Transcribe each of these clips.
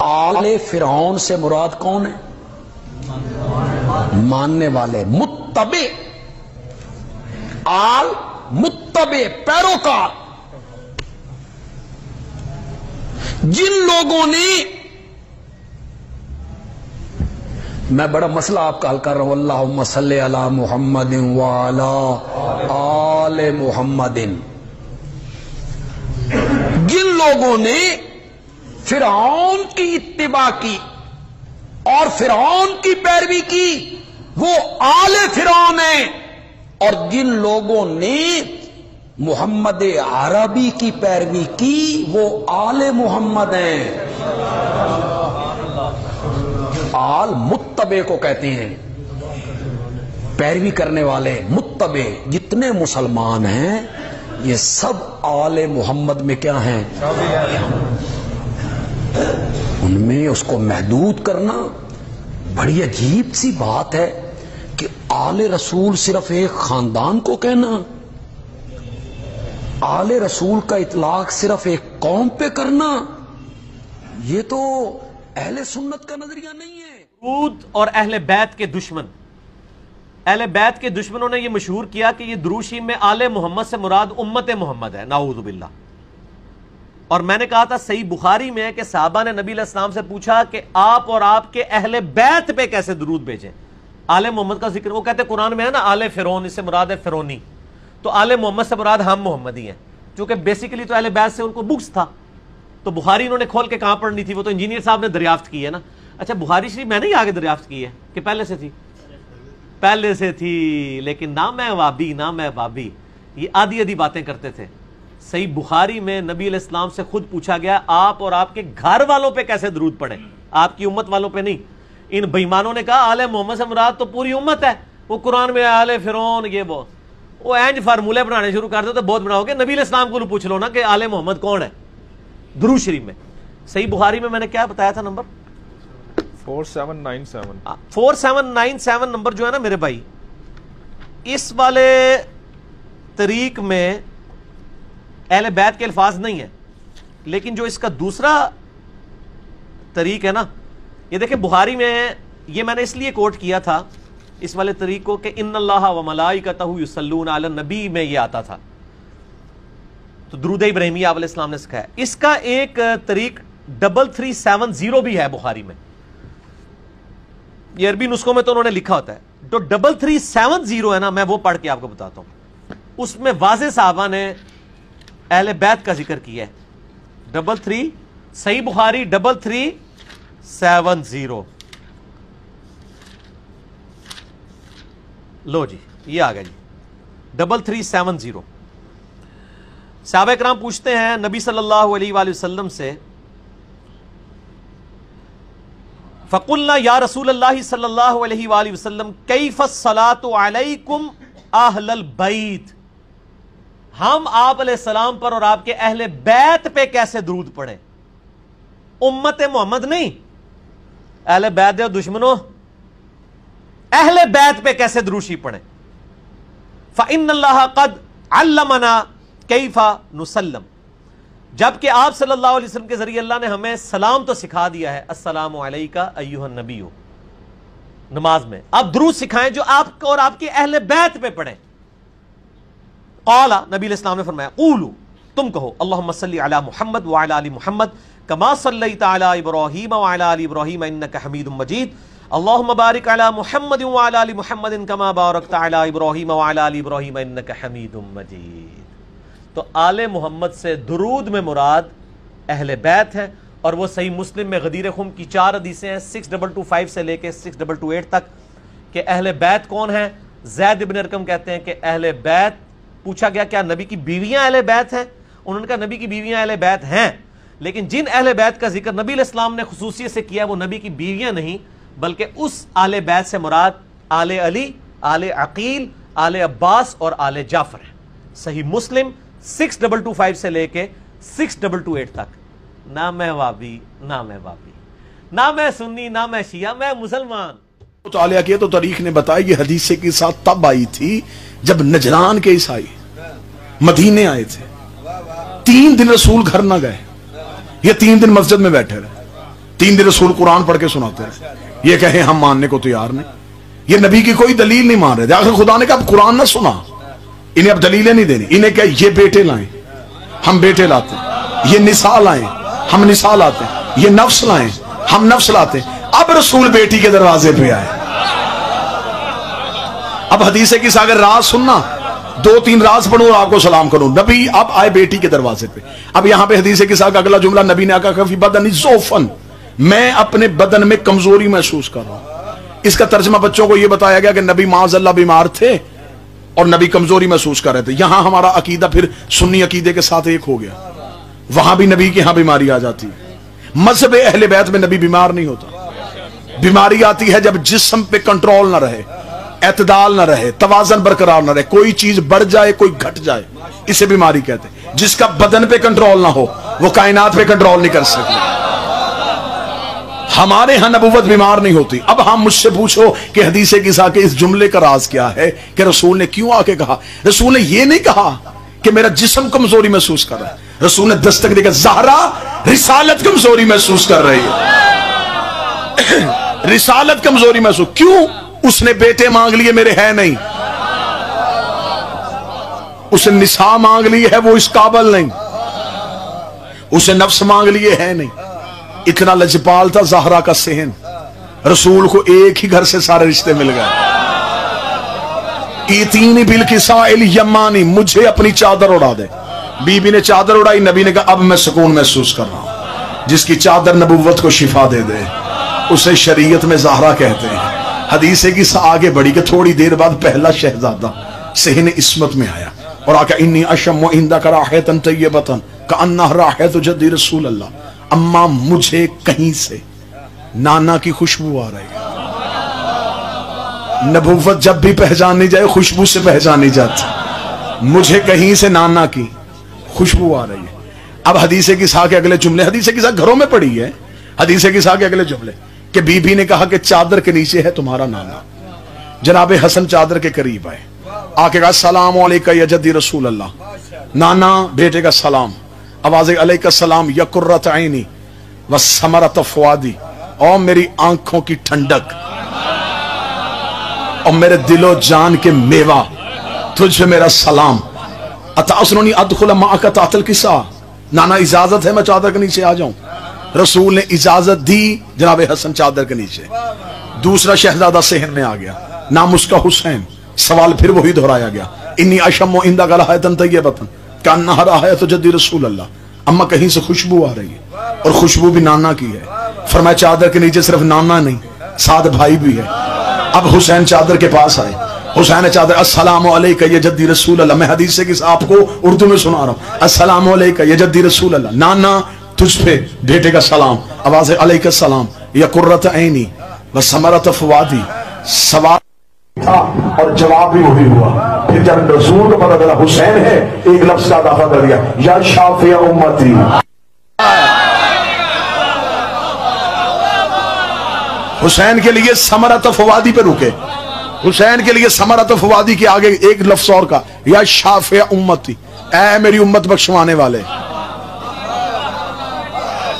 آل فرعون سے مراد کون ہے؟ ماننے والے، متبع، آل متبع، پیروکار، جن لوگوں نے، میں بڑا مسئلہ آپ کا حل کر رہا ہوں، اللہم صلی علی محمد وعلی آل محمد، جن لوگوں نے فرعون کی اتباع کی اور فرعون کی پیروی کی وہ آل فرعون ہیں، اور جن لوگوں نے محمد عربی کی پیروی کی وہ آل محمد ہیں۔ آل متبع کو کہتے ہیں، پیروی کرنے والے، متبع، جتنے مسلمان ہیں یہ سب آل محمد میں کیا ہیں؟ ان میں اس کو محدود کرنا بڑی عجیب سی بات ہے کہ آل رسول صرف ایک خاندان کو کہنا، آل رسول کا اطلاق صرف ایک قوم پہ کرنا، یہ تو اہل سنت کا نظریہ نہیں ہے۔ درود اور اہل بیت کے دشمن، اہل بیت کے دشمنوں نے یہ مشہور کیا کہ یہ درود شریف میں آل محمد سے مراد امت محمد ہے، نعوذ باللہ۔ اور میں نے کہا تھا صحیح بخاری میں کہ صحابہ نے نبی علیہ السلام سے پوچھا کہ آپ اور آپ کے اہل بیت پہ کیسے درود بھیجیں، آل محمد کا ذکر، وہ کہتے ہیں قرآن میں ہے نا آل فرعون، اس سے مراد ہے فرعونی، تو آل محمد سے مراد ہم محمدی ہیں، چونکہ بیسیکلی تو اہل بیت سے ان کو بغض تھا، تو بخاری انہوں نے کھول کے کہاں پڑھنی تھی، وہ تو انجینئر صاحب نے دریافت کی ہے نا۔ اچھا بخاری شریف میں نے ہی آگے دریافت کی ہے کہ پہلے سے تھی؟ پہلے سے تھی، لیکن نہ میں وابی نہ میں وابی، یہ آدھی آدھی باتیں کرتے تھے۔ صحیح بخاری میں نبی علیہ السلام سے خود پوچھا گیا آپ اور آپ کے گھر والوں پہ کیسے درود پڑھیں، آپ کی امت والوں پہ نہیں۔ ان بےایمانوں نے کہا آل محمد سے مراد تو پوری امت ہے، وہ قرآن میں آل فرعون، یہ وہ اینج فارمولے بنانے شروع کر دو تو بہت بڑا ہو گیا۔ نبی علیہ السلام کو پوچھ لو نا کہ آل محمد کون ہے درود شریف میں۔ صحیح بخاری میں نے کیا بتایا تھا نمبر 4797 نمبر جو ہے نا میرے بھائی، اس والے طریق میں اہل بیت کے الفاظ نہیں ہیں، لیکن جو اس کا دوسرا طریق ہے نا، یہ دیکھیں بخاری میں، یہ میں نے اس لیے کوٹ کیا تھا اس والے طریق کو کہ ان اللہ و ملائکتہ یصلون علی النبی میں یہ آتا تھا، تو درود ابراہیمی آپ علیہ السلام نے سکھایا۔ اس کا ایک طریق 3370 بھی ہے بخاری میں، یہ عربی نسخوں میں تو انہوں نے لکھا ہوتا ہے، جو 3370 ہے نا، میں وہ پڑھ کے آپ کو بتاتا ہوں، اس میں واضح صحابہ نے اہل بیت کا ذکر کیا ہے۔ 33 صحیح بخاری 3370، لو جی یہ آ گیا جی 3370۔ صحابہ اکرام پوچھتے ہیں نبی صلی اللہ علیہ وآلہ وسلم سے، فقلنا یا رسول اللہ صلی اللہ علیہ وآلہ وسلم کیف الصلاۃ علیکم اہل البیت، ہم آپ علیہ السلام پر اور آپ کے اہل بیت پہ کیسے درود پڑھیں، امت محمد نہیں، اہل بیت دے دشمنوں، اہل بیت پہ کیسے درود شریف پڑھیں۔ فإن اللہ قد علمنا کیف نسلم، جبکہ آپ صلی اللہ علیہ وسلم کے ذریعے اللہ نے ہمیں سلام تو سکھا دیا ہے، السلام علیکہ ایھا النبی، نماز میں آپ درود سکھائیں جو آپ کو اور آپ کے اہل بیت پہ پڑھیں۔ قال، نبی علیہ السلام نے فرمایا، قولوا، تم کہو، اللہم صلی علی محمد وعلی آل محمد کما صلیت علی ابراہیم وعلی آل ابراہیم انک حمید مجید، اللہم بارک علی محمد وعلی آل محمد کما بارکت علی ابراہیم وعلی آل ابراہیم انک حمید مجید۔ تو آل محمد سے درود میں مراد اہل بیت ہے، اور وہ صحیح مسلم میں غدیر خم کی 4 حدیثیں ہیں 6225 سے لے کے 6228 تک کہ اہل بیت کون ہیں۔ زید بن ارقم کہتے ہیں کہ اہل بیت، پوچھا گیا کیا نبی کی بیویاں اہل بیت ہیں، انہوں نے کہا نبی کی بیویاں اہل بیت ہیں، لیکن جن اہل بیت کا ذکر نبی علیہ السلام نے خصوصیت سے کیا وہ نبی کی بیویاں نہیں، بلکہ اس اہل بیت سے مراد آل علی، آل عقیل، آل عباس اور آل جعفر ہے۔ صحیح مسلم 6225 سے لے کے 6228 تک۔ نہ میں وابی نہ میں وابی، نہ میں سنی نہ میں شیعہ، میں مسلمان۔ مطالعہ کیا تو تاریخ نے بتایا یہ حدیث کے ساتھ تب آئی تھی جب نجران کے عیسائی مدینے آئے تھے، 3 دن رسول گھر نہ گئے، یہ 3 دن مسجد میں بیٹھے رہے، 3 दिन रसूल कुरान पढ़ के सुनाते रहे, ये कहे हम मानने को तैयार नहीं, ये नबी की कोई दलील नहीं मान रहे थे। आखिर खुदा ने कहा अब कुरान ना सुना, इन्हें अब दलीलें नहीं देनी, इन्हें क्या ये बेटे लाएं हम बेटे लाते, ये निसा लाएं हम निसा लाते, ये नफ्स लाएं हम नफ्स लाते। अब रसूल बेटी के दरवाजे पे आए। अब हदीस की अगर राज सुनना, 2-3 राज पढ़ूं और आपको सलाम करूं, नबी अब आए बेटी के दरवाजे पे। अब यहां पे हदीस के साथ अगला जुमला नबी ने कहा फी बदनी ज़ौफ़न, मैं अपने बदन में कमजोरी महसूस कर रहा हूं। इसका तर्जमा बच्चों को यह बताया गया कि नबी माज़अल्लाह बीमार थे और नबी कमजोरी महसूस कर रहे थे। यहां हमारा अकीदा फिर सुन्नी अकीदे के साथ एक हो गया, वहां भी नबी के यहां बीमारी आ जाती है। मज़हब अहले बैत में नबी बीमार नहीं होता। बीमारी आती है जब जिस्म पे कंट्रोल ना रहे, एतदाल ना रहे, तवाज़न बरकरार ना रहे, कोई चीज बढ़ जाए कोई घट जाए, इसे बीमारी कहते हैं। जिसका बदन पे कंट्रोल ना हो वो कायनात पे कंट्रोल नहीं कर सकता। हमारे यहां नबूवत बीमार नहीं होती। अब हम मुझसे पूछो कि हदीस किसा के इस जुमले का राज क्या है कि रसूल ने क्यों आके कहा? रसूल ने यह नहीं कहा कि मेरा जिस्म कमजोरी महसूस कर रहा है, रसूल ने दस्तक देकर ज़हरा रिसालत कमजोरी महसूस कर रही है। रिसालत कमजोरी महसूस क्यों? उसने बेटे मांग लिए, मेरे है नहीं। उसे निसा मांग ली है, वो इस काबल नहीं। उसे नफ्स मांग लिए, है नहीं। इतना लजपाल था ज़हरा का सेहन, रसूल को एक ही घर से सारे रिश्ते मिल गए। इतीनी बिल किसाइल यमानी, मुझे अपनी चादर उड़ा दे। बीबी ने चादर उड़ाई, नबी ने कहा अब मैं सुकून महसूस कर रहा हूं। जिसकी चादर नबुव्वत को शिफा दे दे उसे शरीयत में ज़हरा कहते हैं। हदीस की आगे बढ़ी कि थोड़ी देर बाद पहला शहजादा सेहन इस्मत में आया और आका इन्नी अशम्मु इंदका राहतन तय्यबतन कअन्नहा राहतु जद्दी रसूल अल्लाह। अम्मा मुझे कहीं से नाना की खुशबू आ रही है। नबुव्वत जब भी पहचानी जाए खुशबू से पहचानी जाती, मुझे कहीं से नाना की खुशबू आ रही है। अब हदीस की साह के अगले जुमले, हदीस की साह घरों में पड़ी है। हदीस की साह के अगले जुमले कि बीबी ने कहा कि चादर के नीचे है तुम्हारा नाना। जनाब हसन चादर के करीब आए, आके कहा सलाम अलैका या जद्दी रसूल अल्लाह। नाना बेटे का सलाम, आवाज़ अलैका सलाम या कुर्रत ऐनी व समरत फुआदी, और मेरी आंखों की ठंडक और मेरे दिलो जान के मेवा, तुझे मेरा सलाम। अतासनुनी अदखुल माअका तातल किसा, नाना इजाजत है मैं चादर के नीचे आ जाऊं? रसूल ने इजाजत दी, जनाब हसन चादर के नीचे। दूसरा शहजादा सेहन में आ गया, नाम उसका हुसैन। सवाल फिर वही दोहराया गया, इन्नी अशम्मु इंदका राहतन तय्यबतन कअन्नहा राहतु जद्दी रसूल अल्लाह। अम्मा कहीं से खुशबू आ रही है और खुशबू भी नाना की है। फरमाया चादर के नीचे सिर्फ नाना नहीं, साथ भाई भी है। अब हुसैन चादर के पास आए, हुसैन चादर अस्सलामु अलैका या जद्दी रसूल अल्लाह। मैं हदीस से आपको उर्दू में सुना रहा हूं, अस्सलामु अलैका या जद्दी रसूल अल्लाह। नाना तुझ पे बेटे का सलाम, आवाज़ अलैका सलाम या कुर्रत ऐनी व समरत फुआदी। सवाल था और जवाब भी वही हुआ। फिर जब रसूल को पता चला हुसैन है, एक लफ्ज का इजाफा कर दिया, या शाफिया उम्मती। हुसैन के लिए समरत फवादी पे रुके, हुसैन के लिए समरत फवादी के आगे एक लफ्ज और का, या शाफिया उम्मती, ऐ मेरी उम्मत बख्शवाने वाले।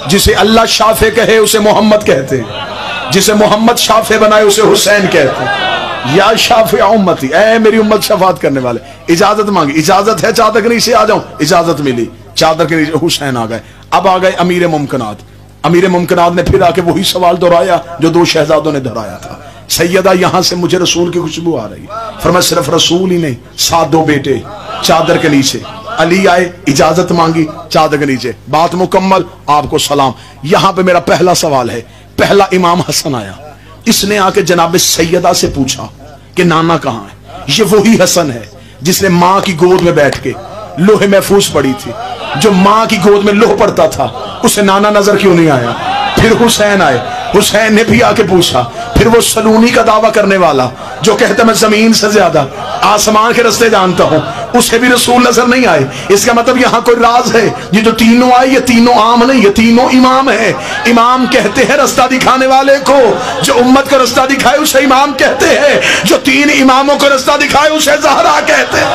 जिसे अल्लाह शाफे कहे उसे मोहम्मद कहते हैं, जिसे मोहम्मद शाफे बनाए उसे हुसैन कहते हैं। या शाफिया उम्मती, ऐ मेरी उम्मत शफात करने वाले। इजाजत मांगी, इजाजत है चादर के नीचे आ जाऊं, इजाजत मिली, चादर के नीचे हुसैन आ गए। अब आ गए अमीर मुमकिनात। अमीर मुमकिनात ने फिर आके वही सवाल दोहराया जो 2 शहजादों ने दोहराया था, सैयदा यहां से मुझे रसूल की खुशबू आ रही है। फरमाया सिर्फ रसूल ही नहीं, साथ 2 बेटे चादर के नीचे। अली आए, इजाजत मांगी, चादर के नीचे, बात मुकम्मल, आपको सलाम। यहां पे मेरा पहला सवाल है, पहला इमाम हसन आया, इसने आके जनाब सैयदा से पूछा कि नाना कहां है? ये वही हसन है जिसने मां की गोद में बैठ के लोहे महफूज पड़ी थी। जो मां की गोद में लोह पड़ता था उसे नाना नजर क्यों नहीं आया? फिर हुसैन आए, हुसैन ने भी आके पूछा। फिर वो सलूनी का दावा करने वाला जो कहता मैं जमीन से ज्यादा आसमान के रास्ते जानता हूं, उसे भी रसूल नजर नहीं आए। इसका मतलब यहां कोई राज है। ये जो तीनों आए ये तीनों आम नहीं, ये तीनों इमाम है। इमाम कहते हैं रास्ता दिखाने वाले को, जो उम्मत को रास्ता दिखाए उसे इमाम कहते हैं, जो 3 इमामों को रास्ता दिखाए उसे ज़हरा कहते हैं।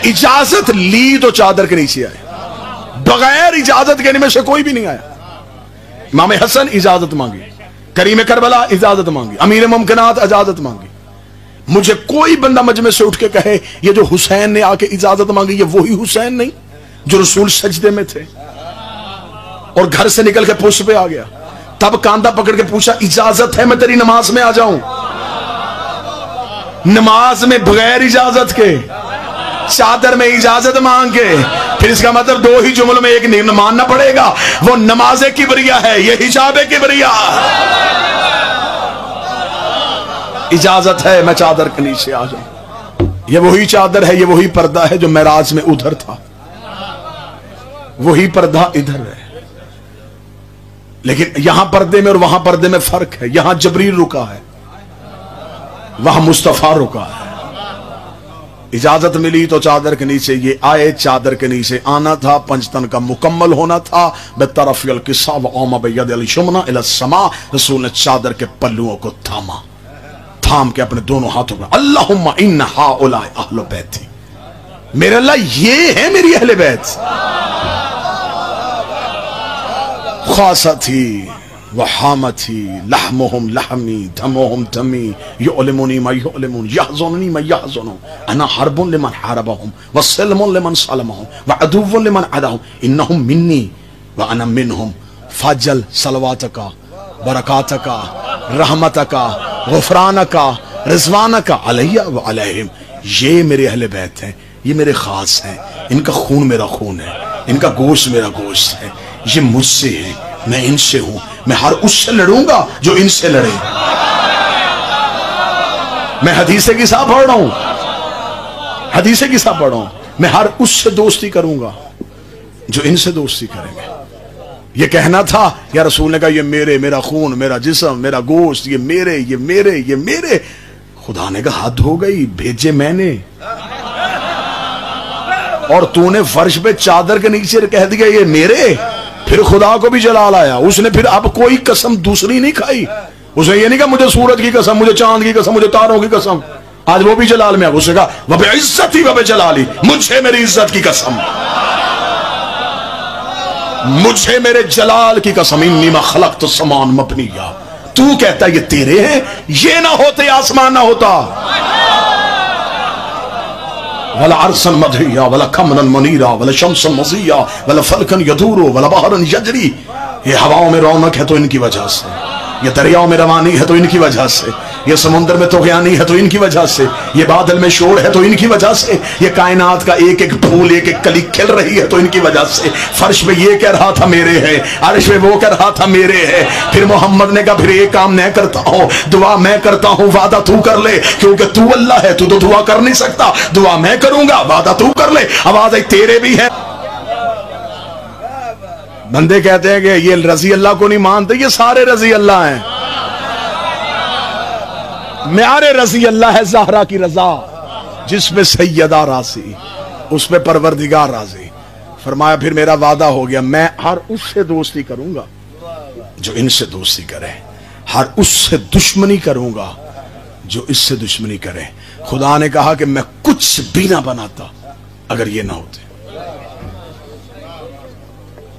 इजाजत ली तो चादर के नीचे आए, बगैर इजाजत के इनमें से कोई भी नहीं आया। इमाम हसन इजाजत मांगी, करीम करबला इजाजत मांगी, अमीर मुमकिनात इजाजत मांगी। मुझे कोई बंदा मजमे से उठ के कहे ये जो हुसैन ने आके इजाजत मांगी ये वही हुसैन नहीं जो रसूल सजदे में थे और घर से निकल के पुष्प पे आ गया, तब कांधा पकड़ के पूछा इजाजत है मैं तेरी नमाज में आ जाऊं? नमाज में बगैर इजाजत के, चादर में इजाजत मांग के, फिर इसका मतलब दो ही जुमलों में एक मानना पड़ेगा, वो नमाज़े किबरिया है, ये हिजाबे किबरिया। इजाजत है मैं चादर के नीचे आ जाऊं, ये वही चादर है, ये वही पर्दा है जो मेराज में उधर था, वही पर्दा इधर है। लेकिन यहां पर्दे में और वहां पर्दे में फर्क है। यहां जबरील रुका है, वहां मुस्तफा रुका है। इजाजत मिली तो चादर के नीचे ये आए, चादर के नीचे आना था, पंचतन का मुकम्मल होना था। बेतरफ़िल किस्सा व औमा बियद अल शुमना इला समा, रसूल ने चादर के पल्लुओं को थामा, थाम के अपने दोनों हाथों में अल्लाहुम्मा इन्ना हाउलाए अहले बैती, मेरे अल्लाह ये है मेरी अहले बैत, खासती वहामती लहमुहुम लहमी दमुहुम दमी युअलिमुनी मा युअलिमुन यहज़ुनुनी मा यहज़ुनु अना हरबुन लिमन हरबहुम व सलमुन लिमन सलमहुम व अदुव्वुन लिमन अदहुम इन्नहुम मिन्नी व अना मिनहुम फजल सलवातका बरकातका रहमतका गुफरानका रिज़वानका अलैया व अलैहिम। ये मेरे अहले बैत हैं, ये मेरे खास हैं, इनका खून मेरा खून है, इनका गोश्त मेरा गोश्त है, ये मुझसे है, मैं इनसे हूं, मैं हर उससे लड़ूंगा जो इनसे लड़े। मैं हदीसे की साहब पढ़ रहा हूं, हदीसे की साहब पढ़ रहा हूं, मैं हर उससे दोस्ती करूंगा जो इनसे दोस्ती करेंगे। ये कहना था, या रसूल ने कहा ये मेरे, मेरा खून, मेरा जिस्म, मेरा गोश्त, ये मेरे, ये मेरे, ये मेरे। खुदा ने कहा हद हो गई, भेजे मैंने और तूने फर्श पे चादर के नीचे कह दिया ये मेरे। फिर खुदा को भी जलाल आया, उसने फिर अब कोई कसम दूसरी नहीं खाई। उसने ये नहीं कहा मुझे सूरज की कसम, मुझे चांद की कसम, मुझे तारों की कसम, आज वो भी जलाल में आ। उसने कहा वह इज्जत ही वह जलाली, मुझे मेरी इज्जत की कसम, मुझे मेरे जलाल की कसम, इन्नी मा खलक़्तु समान मबनिया। तू कहता ये तेरे हैं, ये ना होते आसमान ना होता। वला अरसन मधिया वला कमरन मुनीरा वला शम्सन मज़िया वला फलकन यदूरो वला बहरन यजरी। ये हवाओं में रौनक है तो इनकी वजह से, ये दरियाओं में रवानी है तो इनकी वजह से, ये समुद्र में तोग़यानी है तो इनकी वजह से, ये बादल में शोर है तो इनकी वजह से, ये कायनात का एक एक फूल एक एक कली खिल रही है तो इनकी वजह से। फर्श पे ये कह रहा था मेरे है, अर्श पे वो कह रहा था मेरे है। फिर मोहम्मद ने कहा फिर एक काम मैं करता हूँ, दुआ मैं करता हूँ, वादा तू कर ले, क्योंकि तू अल्लाह है, तू तो दुआ कर नहीं सकता। दुआ मैं करूंगा, वादा तू कर ले, आवाज तेरे भी है। बंदे कहते हैं कि ये रजी अल्लाह को नहीं मानते, ये सारे रजी अल्लाह हैं। म्यारे रजी अल्लाह है ज़हरा की रजा, जिसमें सैयदा राज़ी, उसमें परवरदिगार राज़ी। फरमाया फिर मेरा वादा हो गया, मैं हर उससे दोस्ती करूंगा जो इनसे दोस्ती करे, हर उससे दुश्मनी करूंगा जो इससे दुश्मनी करे। खुदा ने कहा कि मैं कुछ भी ना बनाता अगर ये ना होते।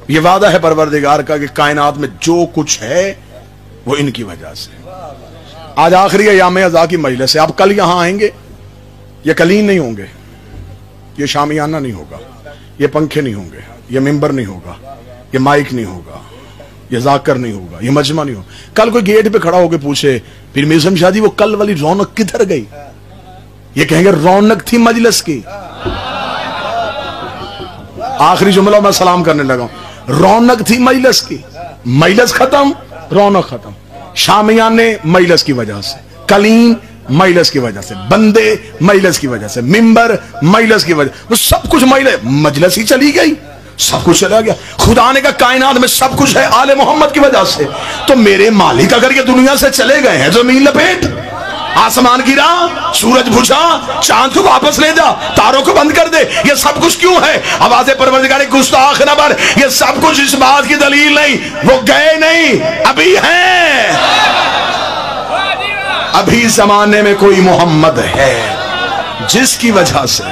ये वादा है परवरदिगार का कि कायनात में जो कुछ है वो इनकी वजह से। आज आखिरी याम अज़ा की मजलिस है, आप कल यहां आएंगे, ये कलीन नहीं होंगे, ये शामियाना नहीं होगा, ये पंखे नहीं होंगे, ये मिंबर नहीं होगा, ये माइक नहीं होगा, ये जाकर नहीं होगा, ये मजमा नहीं होगा। कल कोई गेट पे खड़ा होकर पूछे फिर मीज़म शादी वो कल वाली रौनक किधर गई, ये कहेंगे रौनक थी मजलिस की। आखिरी जुमला मैं सलाम करने लगा, रौनक थी मजलिस की, मजलिस खत्म, रौनक खत्म। शामियाने मजलिस की वजह से, कलीन मजलिस की वजह से, बंदे मजलिस की वजह से, मिंबर मजलिस की वजह, वो सब कुछ मजलिस ही चली गई, सब कुछ चला गया। खुदा ने कहा कायनात में सब कुछ है आले मोहम्मद की वजह से। तो मेरे मालिक अगर ये दुनिया से चले गए हैं, जमीन लपेट, आसमान गिरा, सूरज बुझा, चांद को वापस ले जा, तारों को बंद कर दे, ये सब कुछ क्यों है? आवाज़े परवरदिगार गुस्ताख नबर, ये सब कुछ इस बात की दलील नहीं, वो गए नहीं, अभी हैं। अभी जमाने में कोई मोहम्मद है जिसकी वजह से